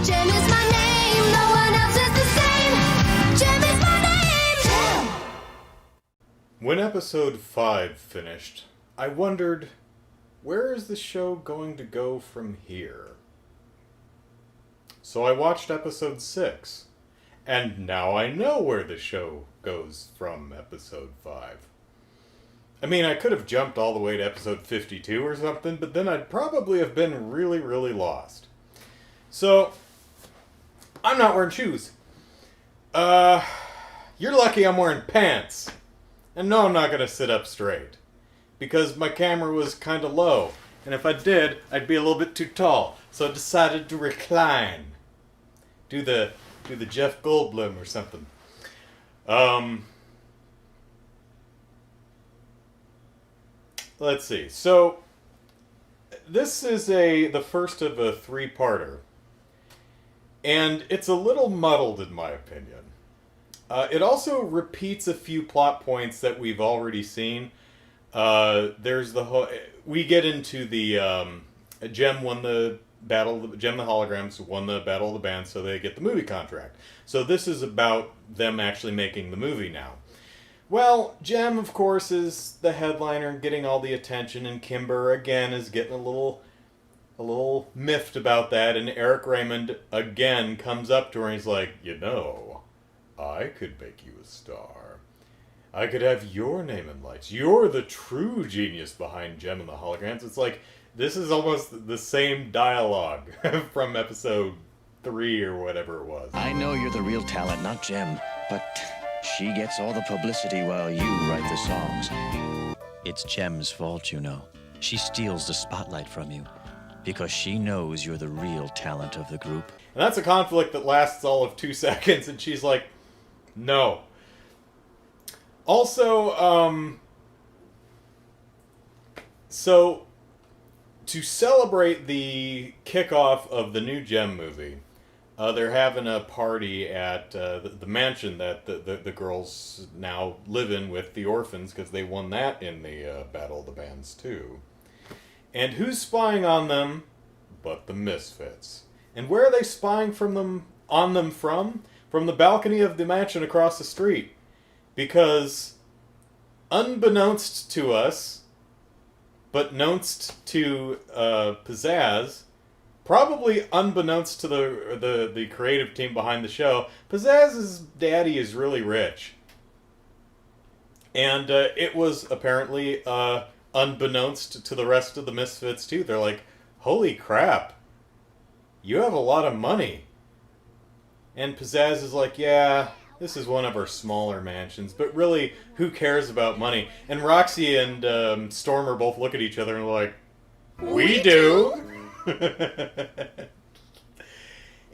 Jem is my name, no one else is the same. Jem is my name. Jem. When episode 5 finished, I wondered, where is the show going to go from here? So I watched episode 6, and now I know where the show goes from episode 5. I mean, I could have jumped all the way to episode 52 or something, but then I'd probably have been really, really lost. So, I'm not wearing shoes. You're lucky I'm wearing pants. And no, I'm not going to sit up straight. Because my camera was kind of low. And if I did, I'd be a little bit too tall. So I decided to recline. Do the Jeff Goldblum or something. Let's see. So, this is the first of a 3-parter. And it's a little muddled in my opinion. It also repeats a few plot points that we've already seen. There's the whole... We get into the... Jem won the battle... Jem the Holograms won the Battle of the Bands, so they get the movie contract. So this is about them actually making the movie now. Well, Jem, of course, is the headliner and getting all the attention, and Kimber, again, is getting a little miffed about that, and Eric Raymond, again, comes up to her and he's like, you know, I could make you a star. I could have your name in lights. You're the true genius behind Jem and the Holograms. It's like, this is almost the same dialogue from episode 3 or whatever it was. I know you're the real talent, not Jem, but she gets all the publicity while you write the songs. It's Jem's fault, you know. She steals the spotlight from you because she knows you're the real talent of the group. And that's a conflict that lasts all of 2 seconds, and she's like, no. Also, so, to celebrate the kickoff of the new Jem movie, they're having a party at the mansion that the girls now live in with the orphans, because they won that in the Battle of the Bands too. And who's spying on them but the Misfits? And where are they spying on them from? From the balcony of the mansion across the street. Because, unbeknownst to us, but knownst to Pizzazz, probably unbeknownst to the creative team behind the show, Pizzazz's daddy is really rich. And it was apparently unbeknownst to the rest of the Misfits too. They're like, holy crap, you have a lot of money. And Pizzazz is like, yeah, this is one of our smaller mansions, but really, who cares about money? And Roxy and Stormer both look at each other and are like, we do!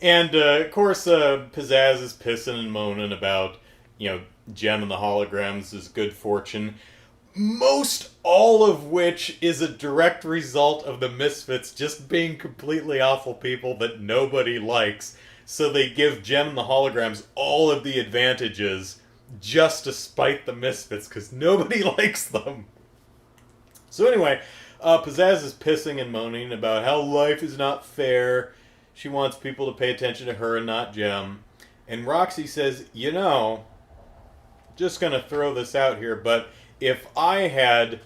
And, of course, Pizzazz is pissing and moaning about, Jem and the Holograms' good fortune. Most all of which is a direct result of the Misfits just being completely awful people that nobody likes. So they give Jem and the Holograms all of the advantages just to spite the Misfits, because nobody likes them. So anyway, Pizzazz is pissing and moaning about how life is not fair. She wants people to pay attention to her and not Jem. And Roxy says, just going to throw this out here, but if I had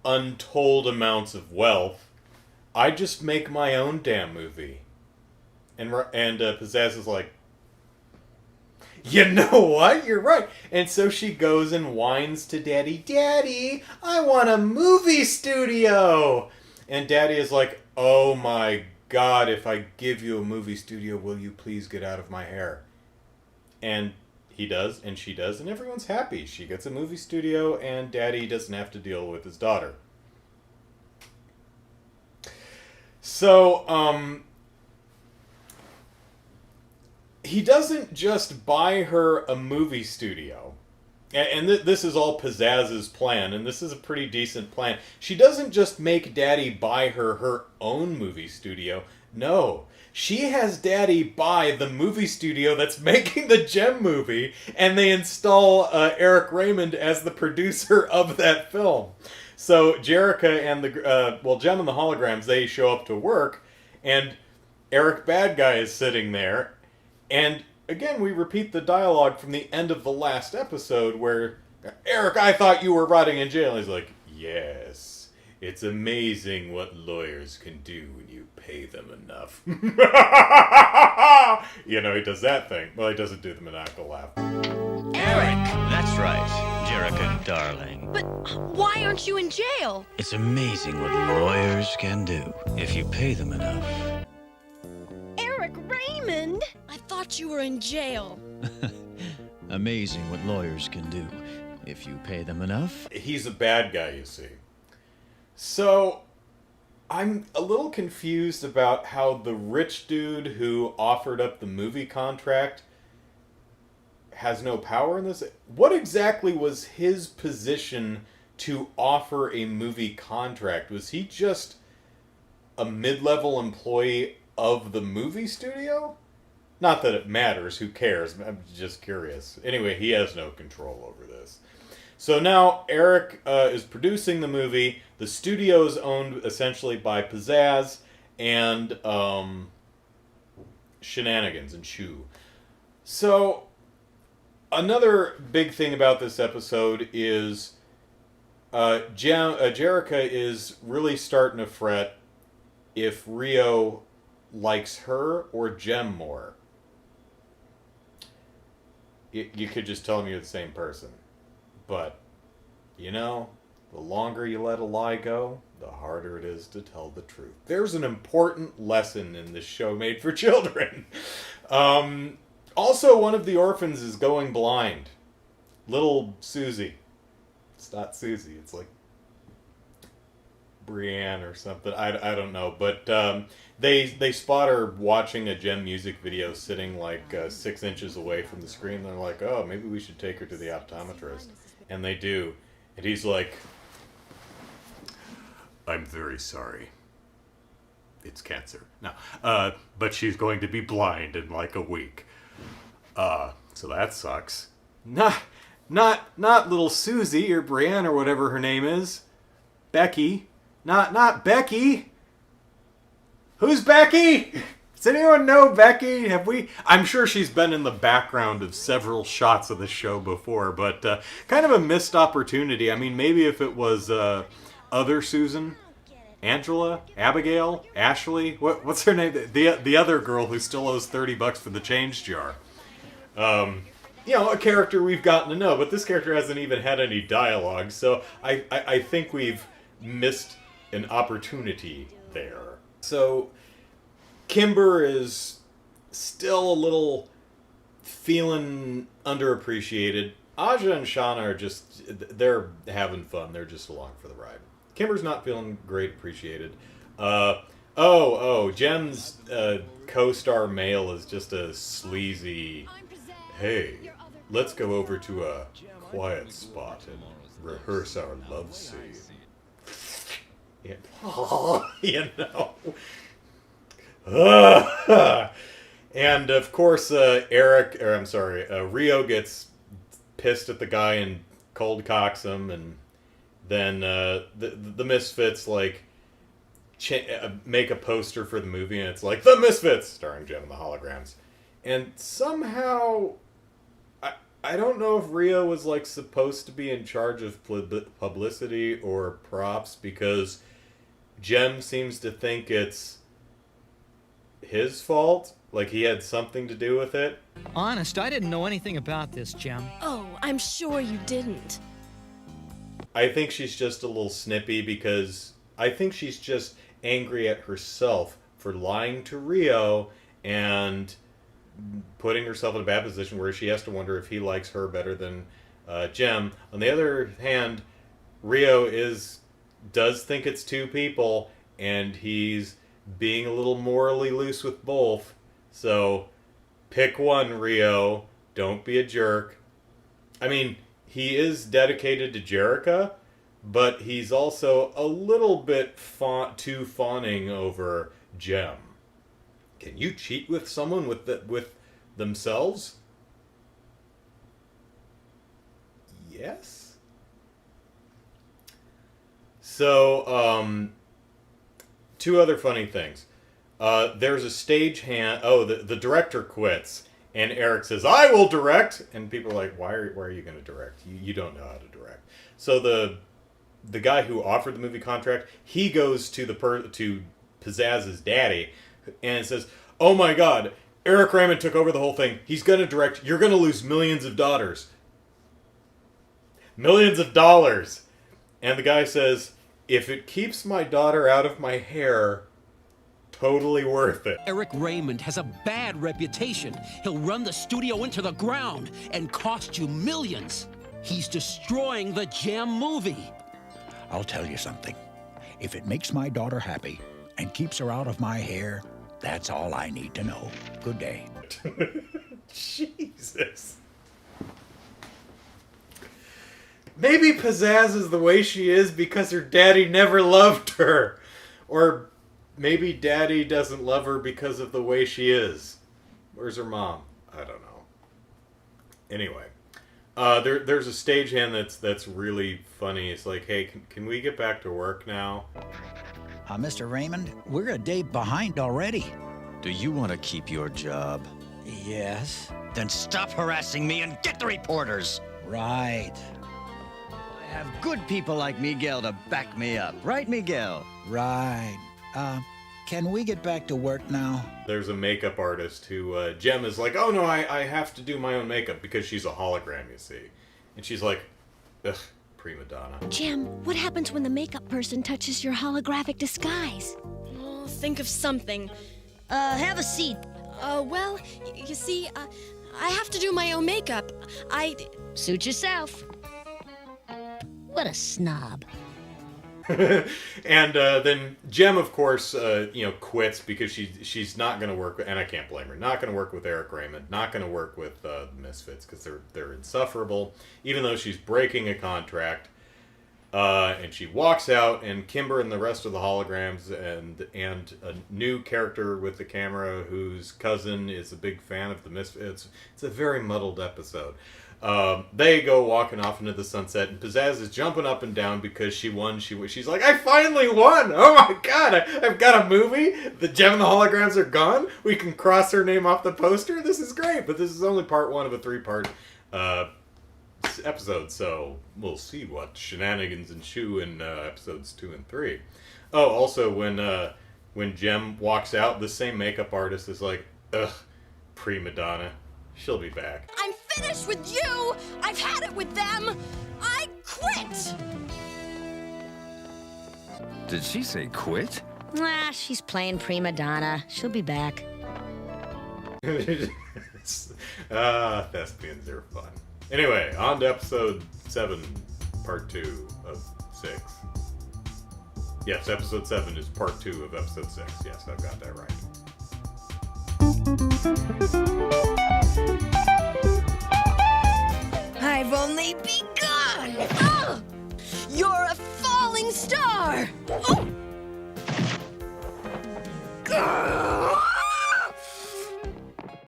untold amounts of wealth, I'd just make my own damn movie. And Pizzazz is like, you know what? You're right. And so she goes and whines to Daddy, Daddy, I want a movie studio. And Daddy is like, oh my God, if I give you a movie studio, will you please get out of my hair? And he does, and she does, and everyone's happy. She gets a movie studio, and Daddy doesn't have to deal with his daughter. So, he doesn't just buy her a movie studio. And this is all Pizzazz's plan, and this is a pretty decent plan. She doesn't just make Daddy buy her own movie studio. No. She has Daddy buy the movie studio that's making the Jem movie, and they install Eric Raymond as the producer of that film. So Jerrica and Jem and the Holograms, they show up to work, and Eric Bad Guy is sitting there, and again we repeat the dialogue from the end of the last episode where Eric, I thought you were rotting in jail. He's like, yes, it's amazing what lawyers can do when you pay them enough. You know, he does that thing. Well, he doesn't do the maniacal laugh. Eric! That's right, Jerica, darling. But why aren't you in jail? It's amazing what lawyers can do if you pay them enough. Eric Raymond! I thought you were in jail. Amazing what lawyers can do if you pay them enough. He's a bad guy, you see. So, I'm a little confused about how the rich dude who offered up the movie contract has no power in this. What exactly was his position to offer a movie contract? Was he just a mid-level employee of the movie studio? Not that it matters, who cares? I'm just curious. Anyway, he has no control over this. So now Eric is producing the movie. The studio is owned essentially by Pizzazz and Shenanigans and Chew. So another big thing about this episode is Jerica is really starting to fret if Rio likes her or Jem more. You could just tell me you're the same person. But, you know, the longer you let a lie go, the harder it is to tell the truth. There's an important lesson in this show made for children. Also, one of the orphans is going blind. Little Susie. It's not Susie, it's like Brienne or something. I don't know. But they spot her watching a Jem music video sitting like 6 inches away from the screen. They're like, oh, maybe we should take her to the optometrist. And they do. And he's like, I'm very sorry. It's cancer. No. But she's going to be blind in like a week. So that sucks. Not little Susie or Brienne or whatever her name is. Becky. Not Becky. Who's Becky? Does anyone know Becky? I'm sure she's been in the background of several shots of the show before, but kind of a missed opportunity. I mean, maybe if it was other Susan, Angela, Abigail, Ashley, what's her name? The other girl who still owes $30 for the change jar. You know, a character we've gotten to know, but this character hasn't even had any dialogue, so I think we've missed an opportunity there. So Kimber is still a little feeling underappreciated. Aja and Shauna are just, they're having fun. They're just along for the ride. Kimber's not feeling great appreciated. Jem's co-star male is just a sleazy, hey, let's go over to a quiet spot and rehearse our love scene. Yeah. You know. And of course, Rio gets pissed at the guy and cold cocks him, and then the Misfits like make a poster for the movie, and it's like The Misfits, starring Jem and the Holograms. And somehow, I don't know if Rio was like supposed to be in charge of publicity or props, because Jem seems to think it's his fault, like he had something to do with it. Honest, I didn't know anything about this, Jem. Oh, I'm sure you didn't. I think she's just a little snippy, because I think she's just angry at herself for lying to Rio and putting herself in a bad position where she has to wonder if he likes her better than Jem. On the other hand, Rio does think it's two people, and he's being a little morally loose with both. So pick one, Rio. Don't be a jerk. I mean, he is dedicated to Jerica, but he's also a little bit too fawning over Jem. Can you cheat with someone with themselves? Yes. So, two other funny things. there's a stagehand. Oh, the director quits. And Eric says, I will direct. And people are like, why are you going to direct? You don't know how to direct. So the guy who offered the movie contract, he goes to to Pizzazz's daddy and says, oh my God, Eric Raymond took over the whole thing. He's going to direct. You're going to lose millions of dollars. Millions of dollars. And the guy says, if it keeps my daughter out of my hair, totally worth it. Eric Raymond has a bad reputation. He'll run the studio into the ground and cost you millions. He's destroying the Jem movie. I'll tell you something. If it makes my daughter happy and keeps her out of my hair, that's all I need to know. Good day. Jesus. Maybe Pizzazz is the way she is because her daddy never loved her. Or maybe daddy doesn't love her because of the way she is. Where's her mom? I don't know. Anyway. There's a stagehand that's really funny. It's like, hey, can we get back to work now? Mr. Raymond, we're a day behind already. Do you want to keep your job? Yes. Then stop harassing me and get the reporters. Right. I have good people like Miguel to back me up. Right, Miguel? Right. Can we get back to work now? There's a makeup artist who, Jem is like, oh no, I have to do my own makeup because she's a hologram, you see. And she's like, ugh, prima donna. Jem, what happens when the makeup person touches your holographic disguise? Oh, think of something. Have a seat. Well, you see, I have to do my own makeup. Suit yourself. What a snob. And then Jem, of course, quits because she's not going to work with, and I can't blame her, not going to work with Eric Raymond, not going to work with the Misfits because they're insufferable, even though she's breaking a contract. And she walks out, and Kimber and the rest of the holograms and a new character with the camera whose cousin is a big fan of the Misfits. It's a very muddled episode. They go walking off into the sunset, and Pizzazz is jumping up and down because she won. She's like, I finally won! Oh my God, I've got a movie. The Jem and the holograms are gone. We can cross her name off the poster. This is great, but this is only part one of a 3-part episode, so we'll see what shenanigans ensue in episodes 2 and 3. Oh, also when Jem walks out, the same makeup artist is like, ugh, prima donna. She'll be back. I'm finished with you! I've had it with them! I quit! Did she say quit? Ah, she's playing prima donna. She'll be back. Thespians are fun. Anyway, on to episode 7, part 2 of 6. Yes, episode 7 is part 2 of episode 6. Yes, I've got that right. I've only begun! Ugh! You're a falling star! Oh! Ugh!